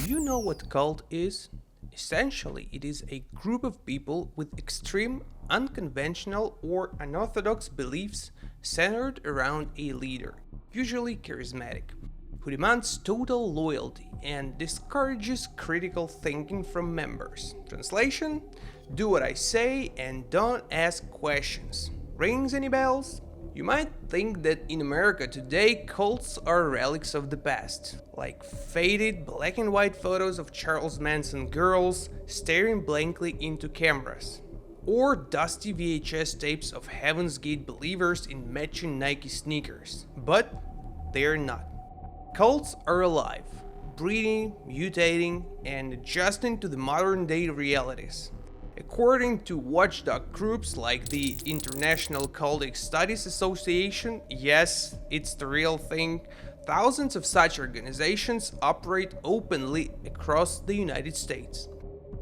you know what cult is? Essentially, it is a group of people with extreme, unconventional, or unorthodox beliefs centered around a leader, usually charismatic, who demands total loyalty and discourages critical thinking from members. Translation: do what I say and don't ask questions. Rings any bells? You might think that in America today cults are relics of the past, like faded black and white photos of Charles Manson girls staring blankly into cameras, or dusty VHS tapes of Heaven's Gate believers in matching Nike sneakers. But they're not. Cults are alive, breeding, mutating, and adjusting to the modern day realities. According to watchdog groups like the International Cultic Studies Association, yes, it's the real thing, thousands of such organizations operate openly across the United States.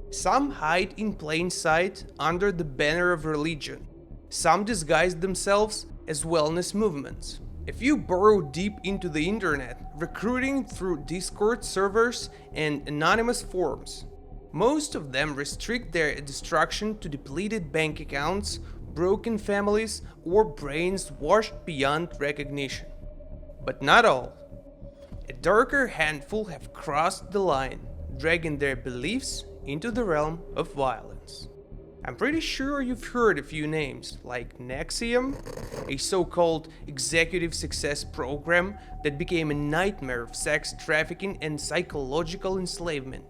Some hide in plain sight under the banner of religion. Some disguise themselves as wellness movements. If you burrow deep into the internet, recruiting through Discord servers and anonymous forums, most of them restrict their destruction to depleted bank accounts, broken families, or brains washed beyond recognition. But not all. A darker handful have crossed the line, dragging their beliefs into the realm of violence. I'm pretty sure you've heard a few names, like Nexium, a so-called executive success program that became a nightmare of sex trafficking and psychological enslavement.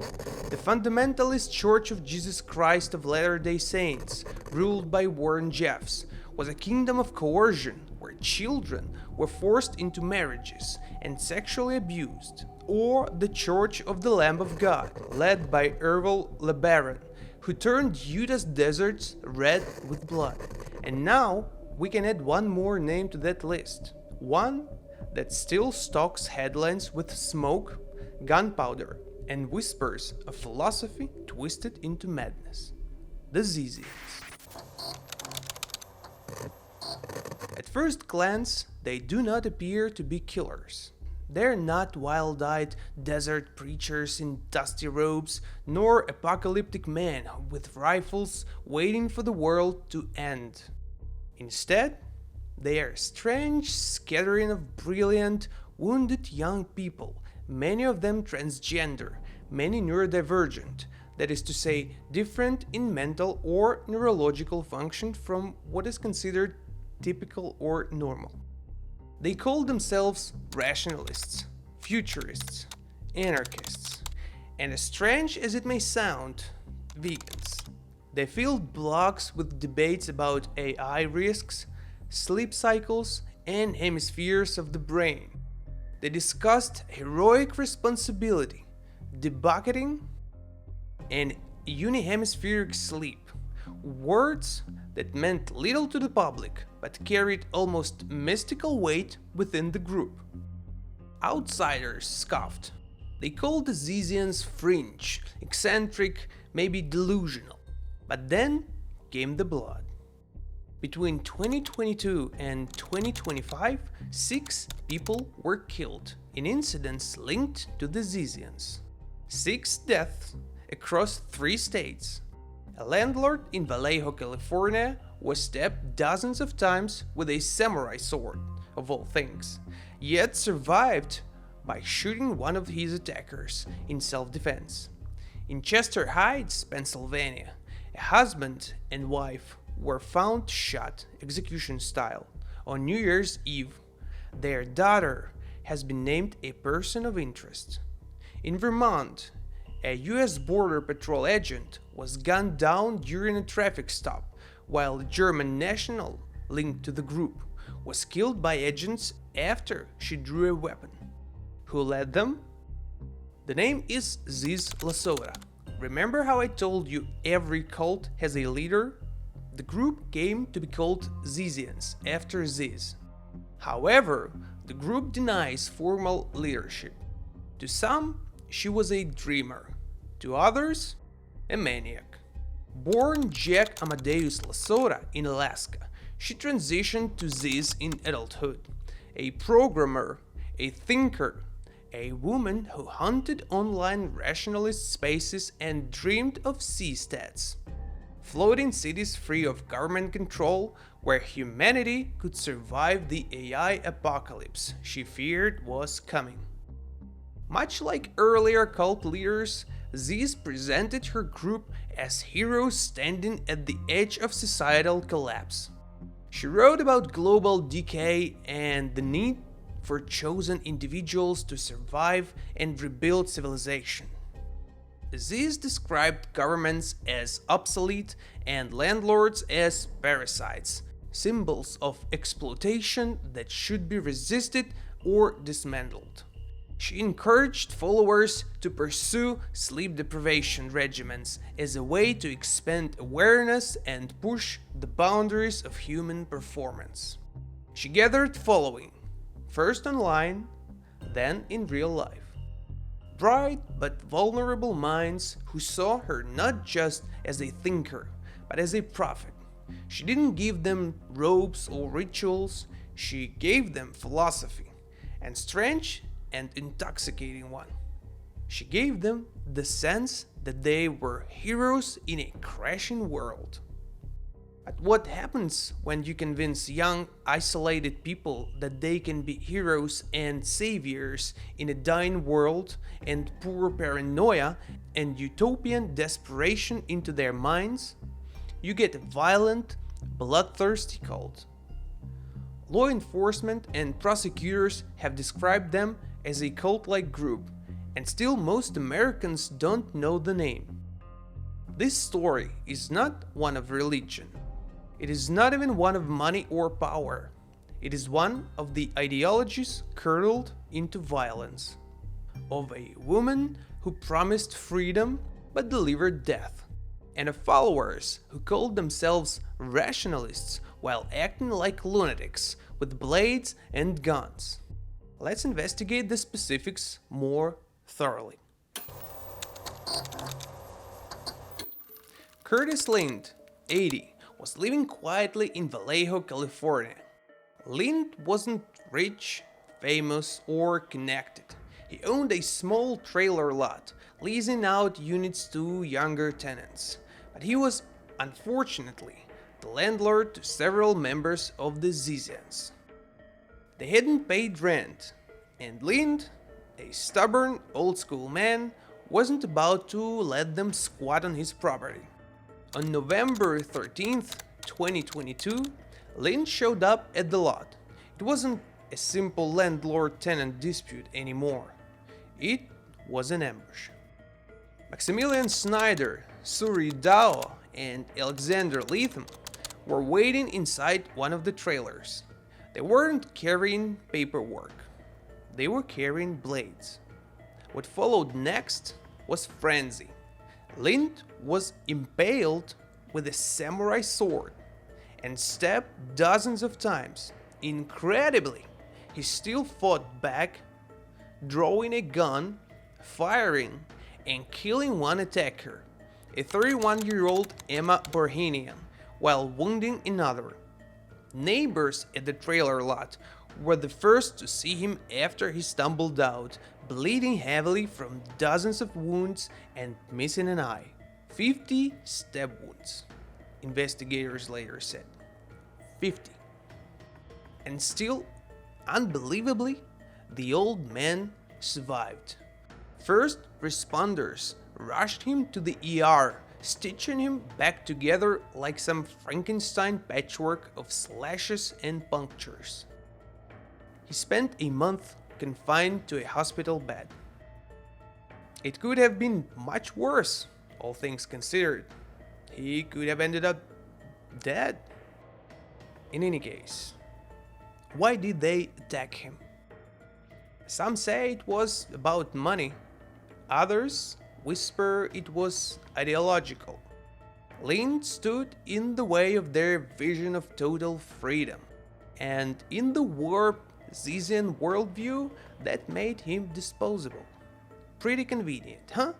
The Fundamentalist Church of Jesus Christ of Latter-day Saints, ruled by Warren Jeffs, was a kingdom of coercion where children were forced into marriages and sexually abused. Or the Church of the Lamb of God, led by Errol LeBaron, who turned Utah's deserts red with blood. And now we can add one more name to that list. One that still stalks headlines with smoke, gunpowder, and whispers of philosophy twisted into madness. The Zizians. At first glance, they do not appear to be killers. They're not wild-eyed desert preachers in dusty robes, nor apocalyptic men with rifles waiting for the world to end. Instead, they are a strange scattering of brilliant, wounded young people, many of them transgender, many neurodivergent, that is to say, different in mental or neurological function from what is considered typical or normal. They call themselves rationalists, futurists, anarchists, and as strange as it may sound, vegans. They filled blogs with debates about AI risks, sleep cycles, and hemispheres of the brain. They discussed heroic responsibility, debucketing, and unihemispheric sleep, words that meant little to the public but carried almost mystical weight within the group. Outsiders scoffed. They called the Zizians fringe, eccentric, maybe delusional. But then came the blood. Between 2022 and 2025, 6 people were killed in incidents linked to the Zizians. 6 deaths across 3 states. A landlord in Vallejo, California was stabbed dozens of times with a samurai sword, of all things, yet survived by shooting one of his attackers in self-defense. In Chester Heights, Pennsylvania, a husband and wife were found shot execution style on New Year's Eve. Their daughter has been named a person of interest. In Vermont, a US Border Patrol agent was gunned down during a traffic stop, while a German national linked to the group was killed by agents after she drew a weapon. Who led them? The name is Ziz LaSota. Remember how I told you every cult has a leader? The group came to be called Zizians after Ziz. However, the group denies formal leadership. To some, she was a dreamer. To others, a maniac. Born Jack Amadeus LaSota in Alaska, she transitioned to Ziz in adulthood. A programmer, a thinker, a woman who hunted online rationalist spaces and dreamed of sea-stats. Floating cities free of government control, where humanity could survive the AI apocalypse she feared was coming. Much like earlier cult leaders, Ziz presented her group as heroes standing at the edge of societal collapse. She wrote about global decay and the need for chosen individuals to survive and rebuild civilization. Ziz described governments as obsolete and landlords as parasites, symbols of exploitation that should be resisted or dismantled. She encouraged followers to pursue sleep deprivation regimens as a way to expand awareness and push the boundaries of human performance. She gathered following, first online, then in real life. Bright but vulnerable minds who saw her not just as a thinker, but as a prophet. She didn't give them robes or rituals, she gave them philosophy, and strange and intoxicating one. She gave them the sense that they were heroes in a crashing world. But what happens when you convince young, isolated people that they can be heroes and saviors in a dying world and pour paranoia and utopian desperation into their minds? You get a violent, bloodthirsty cult. Law enforcement and prosecutors have described them as a cult-like group, and still most Americans don't know the name. This story is not one of religion. It is not even one of money or power. It is one of the ideologies curdled into violence. Of a woman who promised freedom but delivered death. And of followers who called themselves rationalists while acting like lunatics with blades and guns. Let's investigate the specifics more thoroughly. Curtis Lind, 80, was living quietly in Vallejo, California. Lind wasn't rich, famous, or connected. He owned a small trailer lot, leasing out units to younger tenants. But he was, unfortunately, the landlord to several members of the Zizians. They hadn't paid rent, and Lind, a stubborn, old-school man, wasn't about to let them squat on his property. On November 13th, 2022, Lind showed up at the lot. It wasn't a simple landlord-tenant dispute anymore. It was an ambush. Maximilian Snyder, Suri Dao, and Alexander Leatham were waiting inside one of the trailers. They weren't carrying paperwork. They were carrying blades. What followed next was frenzy. Lind was impaled with a samurai sword and stabbed dozens of times. Incredibly, he still fought back, drawing a gun, firing, and killing one attacker, a 31-year-old Emma Borhinian, while wounding another. Neighbors at the trailer lot were the first to see him after he stumbled out, bleeding heavily from dozens of wounds and missing an eye. 50 stab wounds, investigators later said. 50. And still, unbelievably, the old man survived. First responders rushed him to the ER, stitching him back together like some Frankenstein patchwork of slashes and punctures. He spent a month confined to a hospital bed. It could have been much worse, all things considered. He could have ended up dead. In any case, why did they attack him? Some say it was about money. Others whisper it was ideological. Lind stood in the way of their vision of total freedom, and in the warped Zizian worldview that made him disposable. Pretty convenient, huh?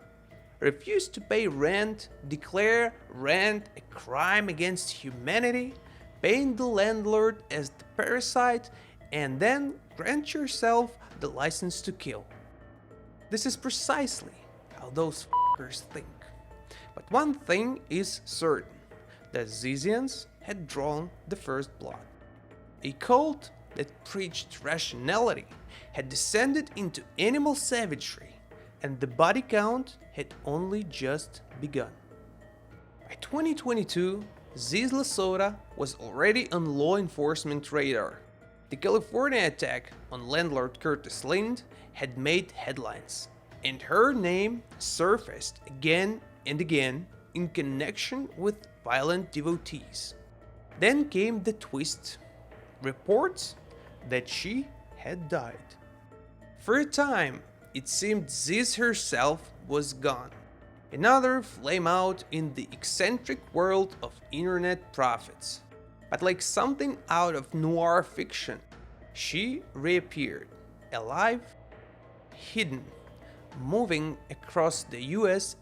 Refuse to pay rent, declare rent a crime against humanity, paint the landlord as the parasite, and then grant yourself the license to kill. This is precisely how those f***ers think. But one thing is certain, the Zizians had drawn the first blood. A cult that preached rationality had descended into animal savagery, and the body count had only just begun. By 2022, Ziz LaSota was already on law enforcement radar. The California attack on landlord Curtis Lind had made headlines, and her name surfaced again and again in connection with violent devotees. Then came the twist: reports that she had died. For a time, it seemed Ziz herself was gone. Another flame out in the eccentric world of internet prophets. But like something out of noir fiction, she reappeared, alive, hidden, moving across the US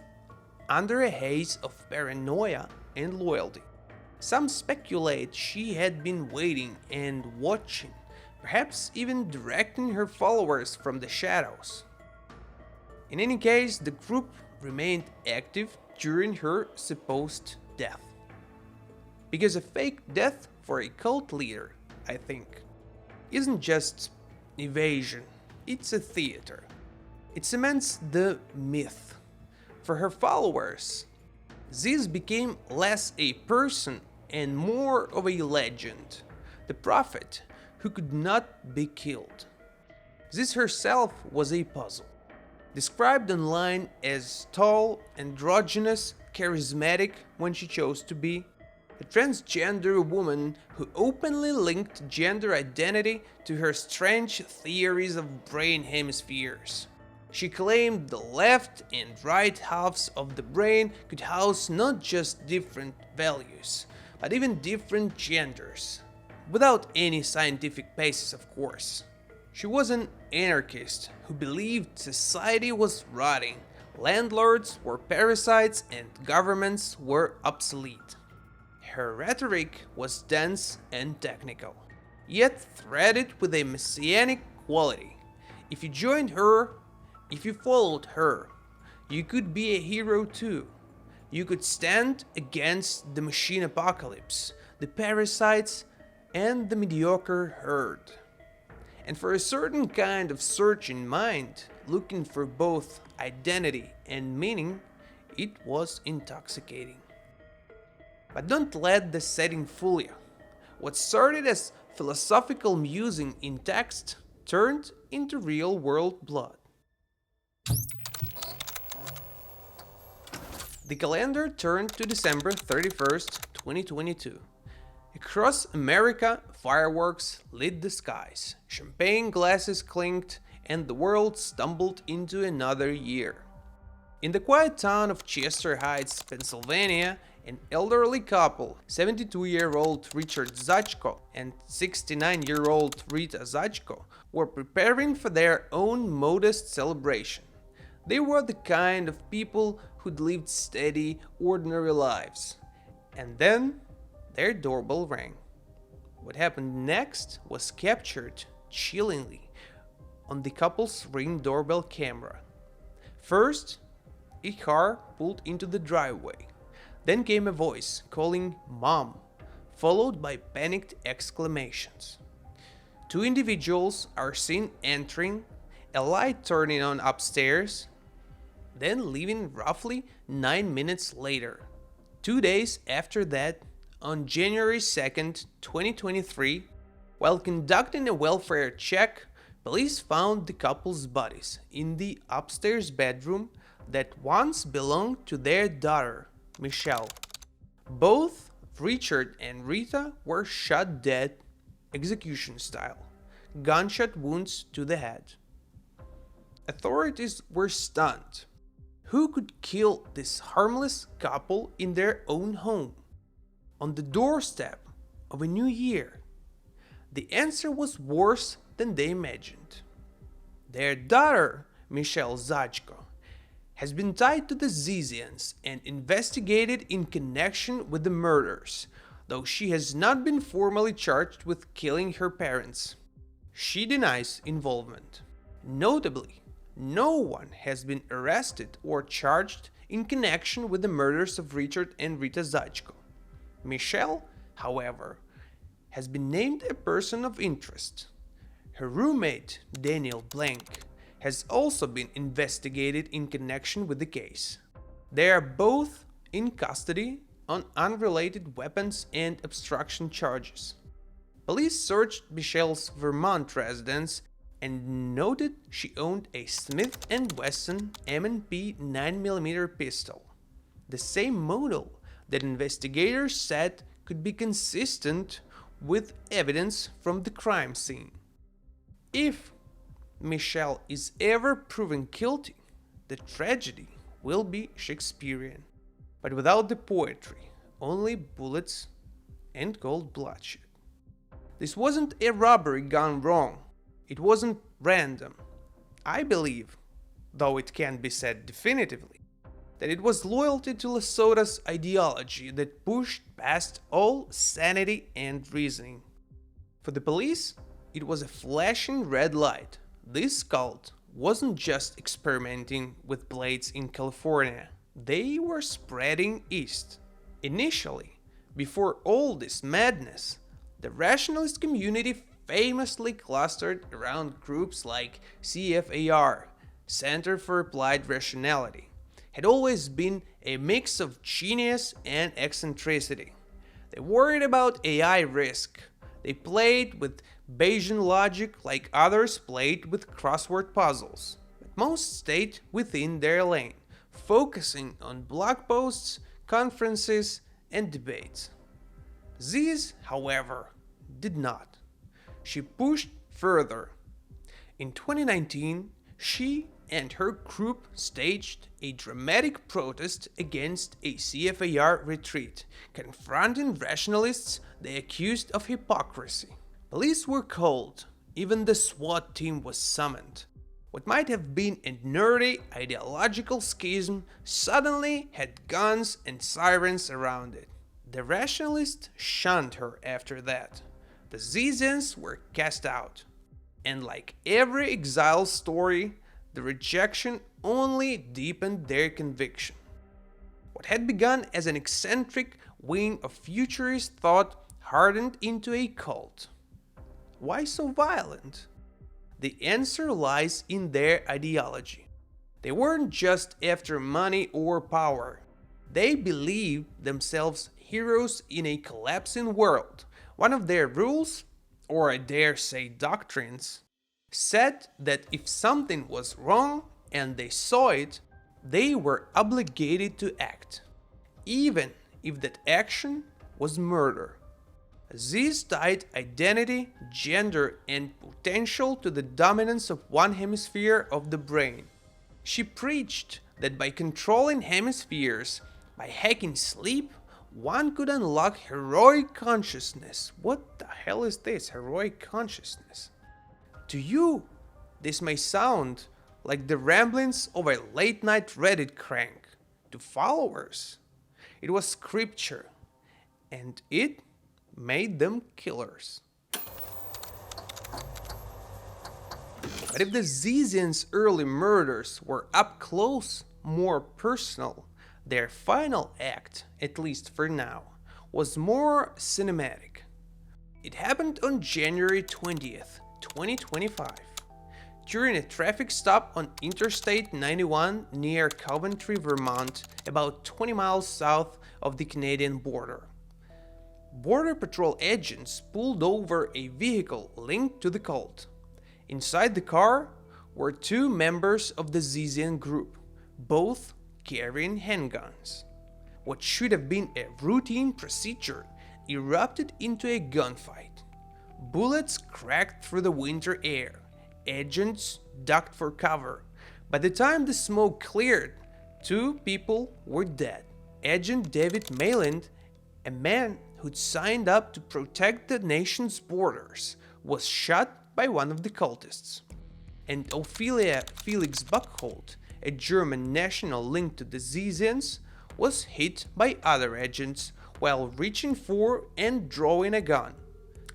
under a haze of paranoia and loyalty. Some speculate she had been waiting and watching, perhaps even directing her followers from the shadows. In any case, the group remained active during her supposed death. Because a fake death for a cult leader, I think, isn't just evasion, it's a theater. It cements the myth. For her followers, Ziz became less a person and more of a legend, the prophet who could not be killed. Ziz herself was a puzzle. Described online as tall, androgynous, charismatic when she chose to be, a transgender woman who openly linked gender identity to her strange theories of brain hemispheres. She claimed the left and right halves of the brain could house not just different values, but even different genders, without any scientific basis, of course. She was an anarchist who believed society was rotting, landlords were parasites, and governments were obsolete. Her rhetoric was dense and technical, yet threaded with a messianic quality. If you joined her, if you followed her, you could be a hero too. You could stand against the machine apocalypse, the parasites, and the mediocre herd. And for a certain kind of searching mind, looking for both identity and meaning, it was intoxicating. But don't let the setting fool you. What started as philosophical musing in text turned into real-world blood. The calendar turned to December 31st, 2022. Across America, fireworks lit the skies, champagne glasses clinked, and the world stumbled into another year. In the quiet town of Chester Heights, Pennsylvania, an elderly couple, 72-year-old Richard Zachko and 69-year-old Rita Zachko, were preparing for their own modest celebration. They were the kind of people who'd lived steady, ordinary lives. And then their doorbell rang. What happened next was captured chillingly on the couple's Ring doorbell camera. First, a car pulled into the driveway. Then came a voice calling "Mom," followed by panicked exclamations. Two individuals are seen entering, a light turning on upstairs, then leaving roughly 9 minutes later. 2 days after that, on January 2nd, 2023, while conducting a welfare check, police found the couple's bodies in the upstairs bedroom that once belonged to their daughter, Michelle. Both Richard and Rita were shot dead, execution style, gunshot wounds to the head. Authorities were stunned. Who could kill this harmless couple in their own home, on the doorstep of a new year? The answer was worse than they imagined. Their daughter, Michelle Zachko, has been tied to the Zizians and investigated in connection with the murders, though she has not been formally charged with killing her parents. She denies involvement. Notably, no one has been arrested or charged in connection with the murders of Richard and Rita Zajko. Michelle, however, has been named a person of interest. Her roommate, Daniel Blank, has also been investigated in connection with the case. They are both in custody on unrelated weapons and obstruction charges. Police searched Michelle's Vermont residence and noted she owned a Smith & Wesson M&P 9mm pistol, the same model that investigators said could be consistent with evidence from the crime scene. If Michelle is ever proven guilty, the tragedy will be Shakespearean, but without the poetry, only bullets and cold bloodshed. This wasn't a robbery gone wrong. It wasn't random. I believe, though it can't be said definitively, that it was loyalty to LaSota's ideology that pushed past all sanity and reasoning. For the police, it was a flashing red light. This cult wasn't just experimenting with blades in California. They were spreading east. Initially, before all this madness, the rationalist community famously clustered around groups like CFAR, Center for Applied Rationality, had always been a mix of genius and eccentricity. They worried about AI risk. They played with Bayesian logic like others played with crossword puzzles. But most stayed within their lane, focusing on blog posts, conferences, and debates. Ziz, however, did not. She pushed further. In 2019, she and her group staged a dramatic protest against a CFAR retreat, confronting rationalists they accused of hypocrisy. Police were called, even the SWAT team was summoned. What might have been a nerdy ideological schism suddenly had guns and sirens around it. The rationalists shunned her after that. The Zizians were cast out. And like every exile story, the rejection only deepened their conviction. What had begun as an eccentric wing of futurist thought hardened into a cult. Why so violent? The answer lies in their ideology. They weren't just after money or power. They believed themselves heroes in a collapsing world. One of their rules, or I dare say doctrines, said that if something was wrong and they saw it, they were obligated to act, even if that action was murder. Ziz tied identity, gender, and potential to the dominance of one hemisphere of the brain. She preached that by controlling hemispheres, by hacking sleep, one could unlock heroic consciousness. What the hell is this, heroic consciousness? To you, this may sound like the ramblings of a late-night Reddit crank. To followers, it was scripture, and it made them killers. But if the Zizians' early murders were up close, more personal, their final act, at least for now, was more cinematic. It happened on January 20th, 2025, during a traffic stop on Interstate 91 near Coventry, Vermont, about 20 miles south of the Canadian border. Border Patrol agents pulled over a vehicle linked to the cult. Inside the car were two members of the Zizian group, both carrying handguns. What should have been a routine procedure erupted into a gunfight. Bullets cracked through the winter air. Agents ducked for cover. By the time the smoke cleared, two people were dead. Agent David Mayland, a man who'd signed up to protect the nation's borders, was shot by one of the cultists. And Ophelia Felix Buchholz, a German national linked to the Zizians, was hit by other agents while reaching for and drawing a gun.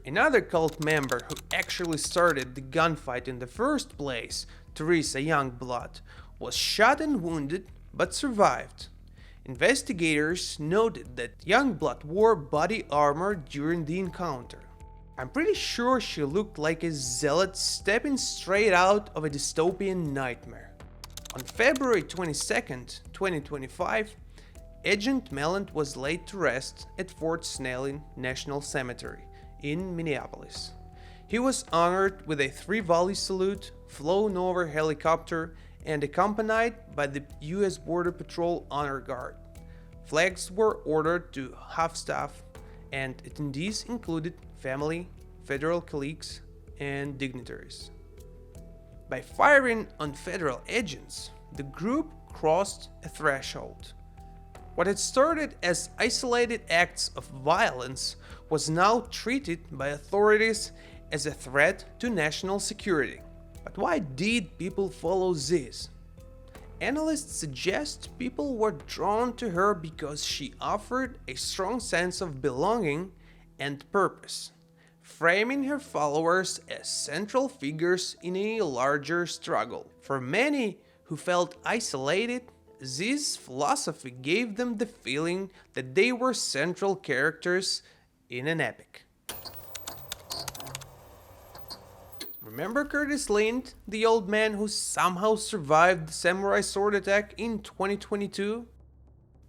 Another cult member who actually started the gunfight in the first place Teresa Youngblood, was shot and wounded but survived. Investigators noted that Youngblood wore body armor during the encounter. I'm pretty sure she looked like a zealot stepping straight out of a dystopian nightmare. On February 22nd, 2025, Agent Mellant was laid to rest at Fort Snelling National Cemetery in Minneapolis. He was honored with a 3-volley salute, flown over helicopter, and accompanied by the U.S. Border Patrol Honor Guard. Flags were ordered to half-staff, and attendees included family, federal colleagues, and dignitaries. By firing on federal agents, the group crossed a threshold. What had started as isolated acts of violence was now treated by authorities as a threat to national security. But why did people follow Ziz? Analysts suggest people were drawn to her because she offered a strong sense of belonging and purpose, framing her followers as central figures in a larger struggle. For many who felt isolated, Ziz's philosophy gave them the feeling that they were central characters in an epic. Remember Curtis Lind, the old man who somehow survived the samurai sword attack in 2022?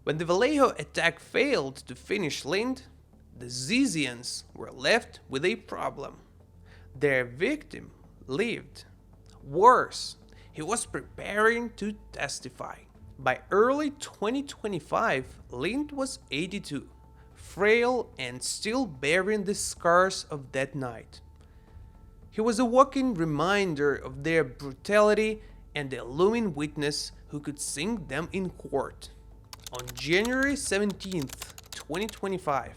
When the Vallejo attack failed to finish Lind, the Zizians were left with a problem. Their victim lived. Worse, he was preparing to testify. By early 2025, Lind was 82, frail and still bearing the scars of that night. He was a walking reminder of their brutality and a looming witness who could sing them in court. On January 17, 2025,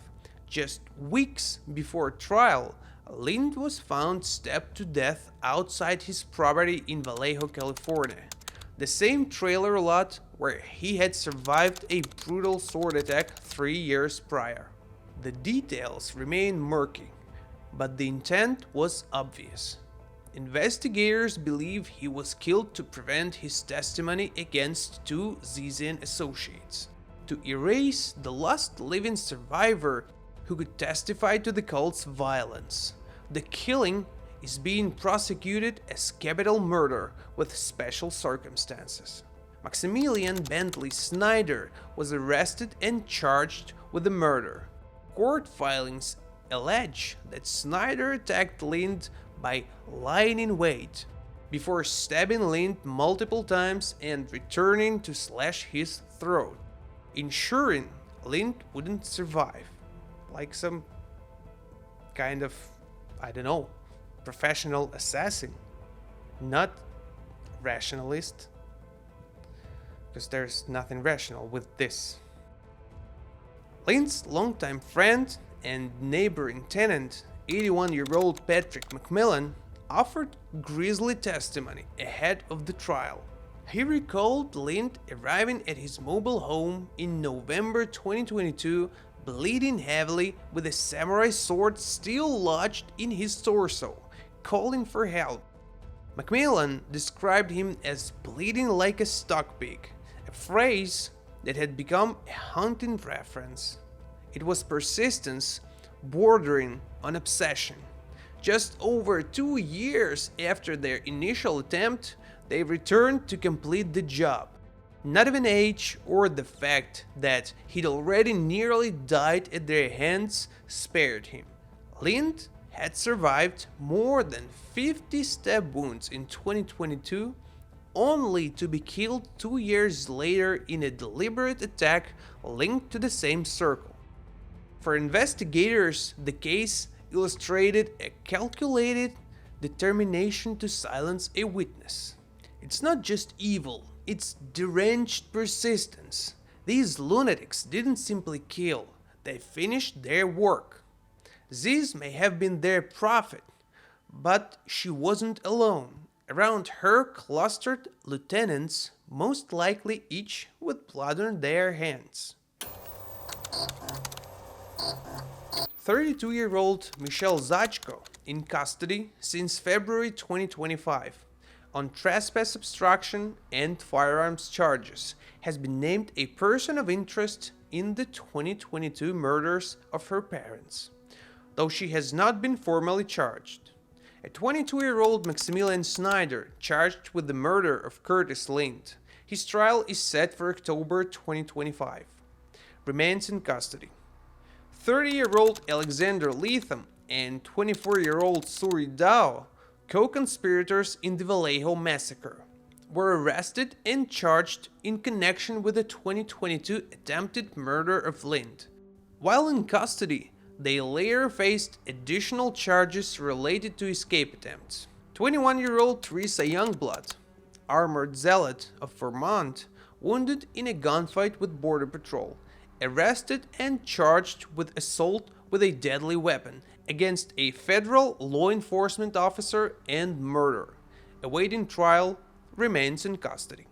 just weeks before trial, Lind was found stabbed to death outside his property in Vallejo, California, the same trailer lot where he had survived a brutal sword attack 3 years prior. The details remain murky, but the intent was obvious. Investigators believe he was killed to prevent his testimony against 2 Zizian associates, to erase the last living survivor who could testify to the cult's violence. The killing is being prosecuted as capital murder with special circumstances. Maximilian Bentley Snyder was arrested and charged with the murder. Court filings allege that Snyder attacked Lind by lying in wait, before stabbing Lind multiple times and returning to slash his throat, ensuring Lind wouldn't survive, like some kind of, professional assassin, not rationalist, because there's nothing rational with this. Lind's longtime friend and neighboring tenant, 81-year-old Patrick McMillan, offered grisly testimony ahead of the trial. He recalled Lind arriving at his mobile home in November 2022, bleeding heavily with a samurai sword still lodged in his torso, calling for help. McMillan described him as bleeding like a stock pig, a phrase that had become a haunting reference. It was persistence bordering on obsession. Just over 2 years after their initial attempt, they returned to complete the job. Not even age or the fact that he'd already nearly died at their hands spared him. Lind had survived more than 50 stab wounds in 2022, only to be killed 2 years later in a deliberate attack linked to the same circle. For investigators, the case illustrated a calculated determination to silence a witness. It's not just evil, it's deranged persistence. These lunatics didn't simply kill, they finished their work. Ziz may have been their prophet, but she wasn't alone. Around her clustered lieutenants, most likely each with blood on their hands. 32-year-old Michelle Zachko, in custody since February 2025, on trespass obstruction and firearms charges, has been named a person of interest in the 2022 murders of her parents, though she has not been formally charged. A 22-year-old Maximilian Snyder, charged with the murder of Curtis Lind. His trial is set for October 2025. Remains in custody. 30-year-old Alexander Leatham and 24-year-old Suri Dao, co-conspirators in the Vallejo massacre, were arrested and charged in connection with the 2022 attempted murder of Lind. While in custody, they later faced additional charges related to escape attempts. 21-year-old Teresa Youngblood, armored zealot of Vermont, wounded in a gunfight with Border Patrol, arrested and charged with assault with a deadly weapon against a federal law enforcement officer and murder. Awaiting trial, remains in custody.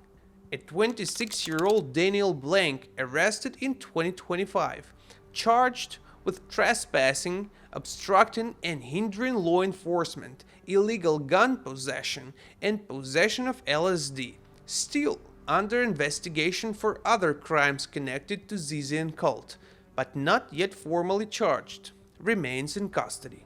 A 26-year-old Daniel Blank, arrested in 2025, charged with trespassing, obstructing and hindering law enforcement, illegal gun possession, and possession of LSD, still under investigation for other crimes connected to Zizian cult, but not yet formally charged, remains in custody.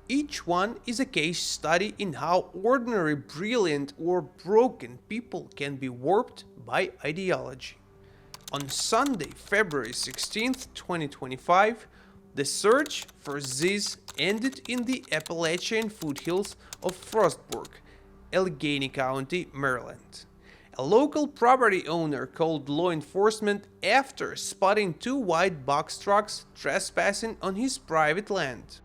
Each one is a case study in how ordinary, brilliant, or broken people can be warped by ideology. On Sunday, February 16, 2025, the search for Ziz ended in the Appalachian foothills of Frostburg, Allegheny County, Maryland. A local property owner called law enforcement after spotting two white box trucks trespassing on his private land.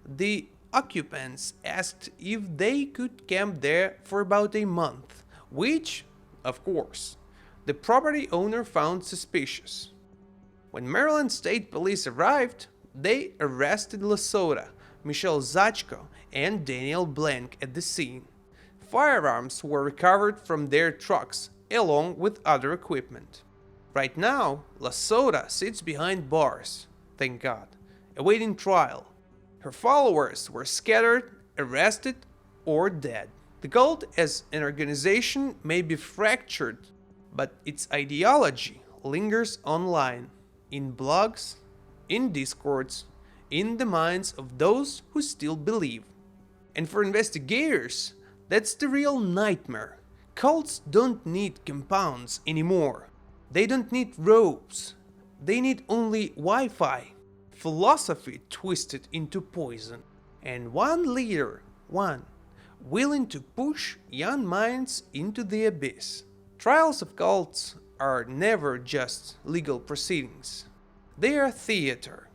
The occupants asked if they could camp there for about a month, which, of course, the property owner found suspicious. When Maryland State Police arrived, they arrested LaSota, Michelle Zachko, and Daniel Blank at the scene. Firearms were recovered from their trucks, along with other equipment. Right now, LaSota sits behind bars, thank God, awaiting trial. Her followers were scattered, arrested, or dead. The cult as an organization may be fractured, but its ideology lingers online, in blogs, in discords, in the minds of those who still believe. And for investigators, that's the real nightmare. Cults don't need compounds anymore. They don't need robes. They need only Wi-Fi. Philosophy twisted into poison. And one leader, willing to push young minds into the abyss. Trials of cults are never just legal proceedings. They are theater.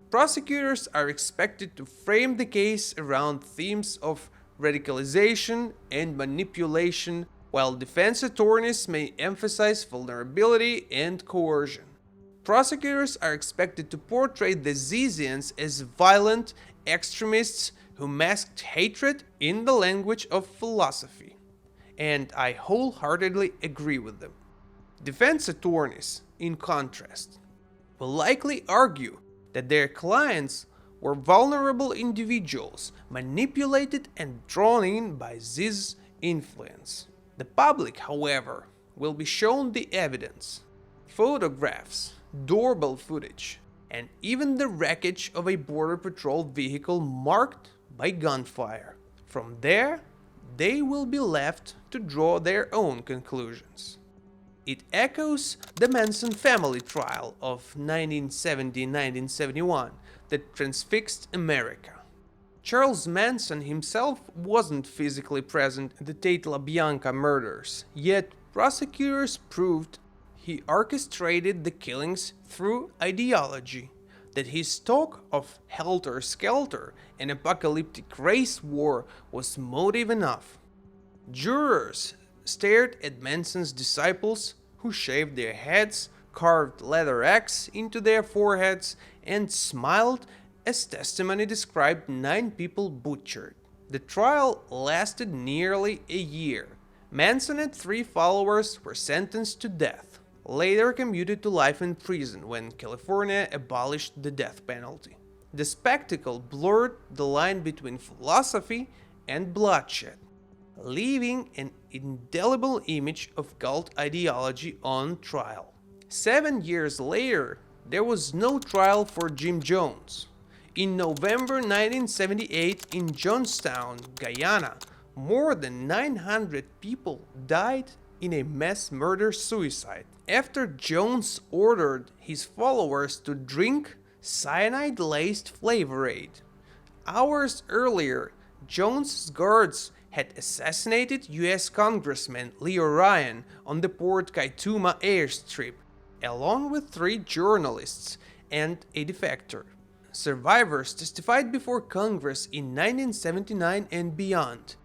Prosecutors are expected to frame the case around themes of radicalization and manipulation, while defense attorneys may emphasize vulnerability and coercion. Prosecutors are expected to portray the Zizians as violent extremists who masked hatred in the language of philosophy. And I wholeheartedly agree with them. Defense attorneys, in contrast, will likely argue that their clients were vulnerable individuals manipulated and drawn in by Ziz influence. The public, however, will be shown the evidence, photographs, doorbell footage, and even the wreckage of a Border Patrol vehicle marked by gunfire. From there, they will be left to draw their own conclusions. It echoes the Manson family trial of 1970-1971 that transfixed America. Charles Manson himself wasn't physically present in the Tate LaBianca murders, yet prosecutors proved he orchestrated the killings through ideology, that his talk of helter-skelter and apocalyptic race war was motive enough. Jurors stared at Manson's disciples, who shaved their heads, carved leather X into their foreheads, and smiled as testimony described 9 people butchered. The trial lasted nearly a year. Manson and 3 followers were sentenced to death, later commuted to life in prison when California abolished the death penalty. The spectacle blurred the line between philosophy and bloodshed. leaving an indelible image of cult ideology on trial. 7 years later, there was no trial for Jim Jones. In November 1978 in Johnstown, Guyana, more than 900 people died in a mass murder-suicide after Jones ordered his followers to drink cyanide-laced Flavor Aid. Hours earlier, Jones's guards had assassinated US Congressman Leo Ryan on the Port Kaituma airstrip, along with 3 journalists and a defector. Survivors testified before Congress in 1979 and beyond,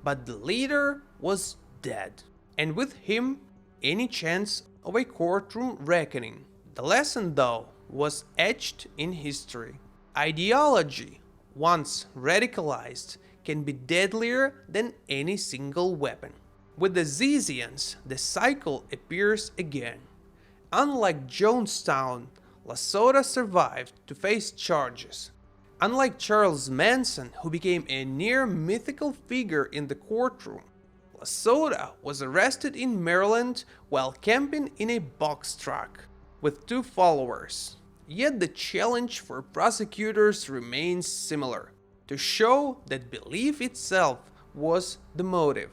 but the leader was dead, and with him, any chance of a courtroom reckoning. The lesson, though, was etched in history. Ideology, once radicalized, can be deadlier than any single weapon. With the Zizians, the cycle appears again. Unlike Jonestown, LaSota survived to face charges. Unlike Charles Manson, who became a near mythical figure in the courtroom, LaSota was arrested in Maryland while camping in a box truck with 2 followers. Yet the challenge for prosecutors remains similar: to show that belief itself was the motive.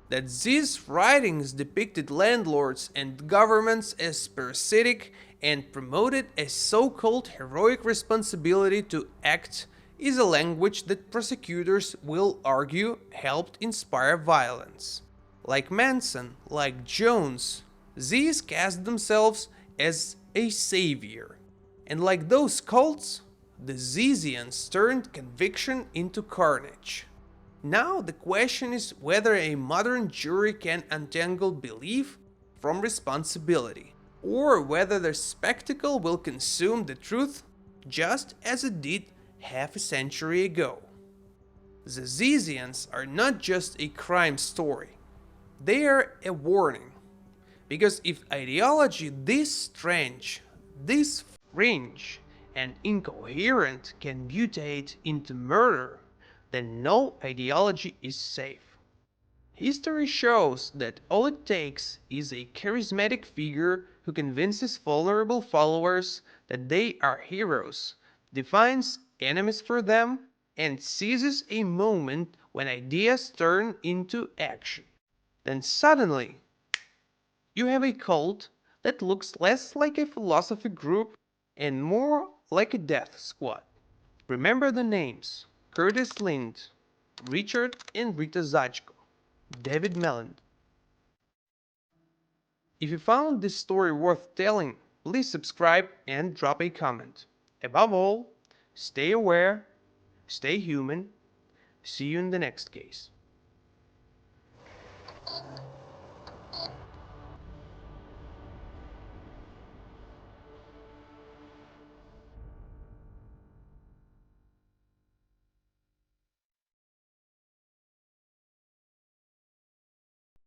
That Ziz's writings depicted landlords and governments as parasitic and promoted a so-called heroic responsibility to act is a language that prosecutors will argue helped inspire violence. Like Manson, like Jones, Ziz cast themselves as a savior. And like those cults, the Zizians turned conviction into carnage. Now the question is whether a modern jury can untangle belief from responsibility, or whether the spectacle will consume the truth just as it did half a century ago. The Zizians are not just a crime story, they are a warning. Because if ideology this strange, this fringe, and incoherent can mutate into murder, then no ideology is safe. History shows that all it takes is a charismatic figure who convinces vulnerable followers that they are heroes, defines enemies for them, and seizes a moment when ideas turn into action. Then suddenly, you have a cult that looks less like a philosophy group and more like a death squad. Remember the names: Curtis Lind, Richard and Rita Zachko, David Melland. If you found this story worth telling, please subscribe and drop a comment. Above all, stay aware, stay human. See you in the next case.